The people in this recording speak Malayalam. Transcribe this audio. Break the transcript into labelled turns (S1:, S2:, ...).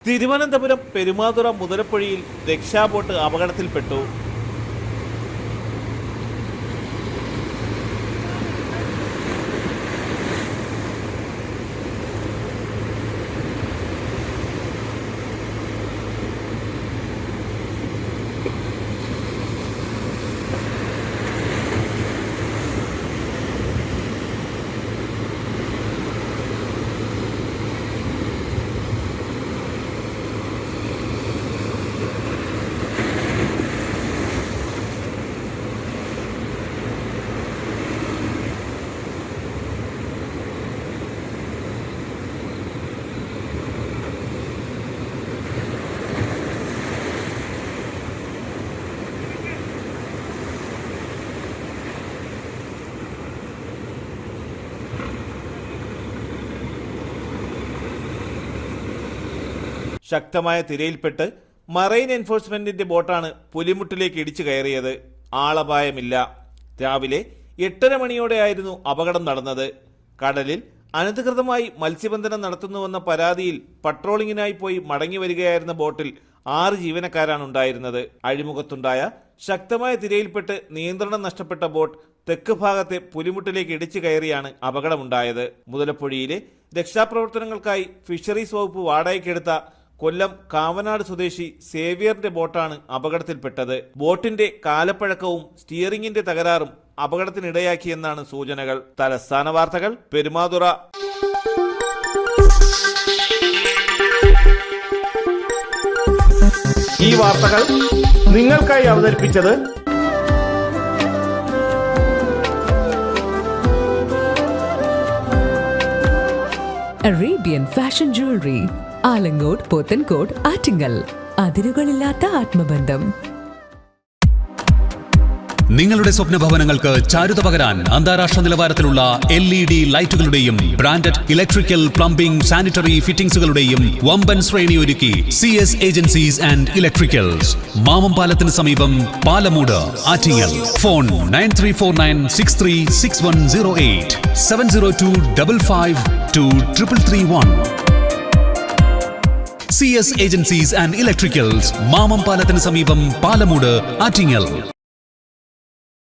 S1: തിരുവനന്തപുരം പെരുമാതുറ മുതലപ്പൊഴിയിൽ രക്ഷാബോട്ട് അപകടത്തിൽപ്പെട്ടു. ശക്തമായ തിരയിൽപ്പെട്ട് മറൈൻ എൻഫോഴ്സ്മെന്റിന്റെ ബോട്ടാണ് പുലിമുട്ടിലേക്ക് ഇടിച്ചു കയറിയത്. ആളപായമില്ല. രാവിലെ 8:30 മണിയോടെയായിരുന്നു അപകടം നടന്നത്. കടലിൽ അനധികൃതമായി മത്സ്യബന്ധനം നടത്തുന്നുവെന്ന പരാതിയിൽ പട്രോളിങ്ങിനായി പോയി മടങ്ങി വരികയായിരുന്ന ബോട്ടിൽ 6 ജീവനക്കാരാണ് ഉണ്ടായിരുന്നത്. അഴിമുഖത്തുണ്ടായ ശക്തമായ തിരയിൽപ്പെട്ട് നിയന്ത്രണം നഷ്ടപ്പെട്ട ബോട്ട് തെക്ക് ഭാഗത്തെ പുലിമുട്ടിലേക്ക് ഇടിച്ചു കയറിയാണ് അപകടമുണ്ടായത്. മുതലപ്പൊഴിയിലെ രക്ഷാപ്രവർത്തനങ്ങൾക്കായി ഫിഷറീസ് വകുപ്പ് വാടകയ്ക്കെടുത്ത കൊല്ലം കാവനാട് സ്വദേശി സേവ്യറിന്റെ ബോട്ടാണ് അപകടത്തിൽപ്പെട്ടത്. ബോട്ടിന്റെ കാലപ്പഴക്കവും സ്റ്റിയറിംഗിന്റെ തകരാറും അപകടത്തിനിടയാക്കിയെന്നാണ് സൂചനകൾ. തലസ്ഥാന വാർത്തകൾ, പെരുമാതുറ. ഈ വാർത്തകൾ നിങ്ങൾക്കായി അവതരിപ്പിച്ചത്
S2: Arabian fashion jewellery, Alangode, Pothencode, Attingal. അതിരുകളില്ലാത്ത ആത്മബന്ധം.
S3: നിങ്ങളുടെ സ്വപ്ന ഭവനങ്ങൾക്ക് ചാരുത പകരാൻ അന്താരാഷ്ട്ര നിലവാരത്തിലുള്ള LED ലൈറ്റുകളുടെയും ബ്രാൻഡഡ് ഇലക്ട്രിക്കൽ, പ്ലംബിംഗ്, സാനിറ്ററി ഫിറ്റിംഗ്സുകളുടെയും വമ്പൻ ശ്രേണി ഒരുക്കി CS agencies and electricals. Mamam പാലത്തിന് സമീപം, Palamoodu, Attingal. Phone 9349636108 702552331. CS agencies and electricals, Mamam പാലത്തിന് സമീപം, പാലമൂട്, ആറ്റിങ്ങൽ.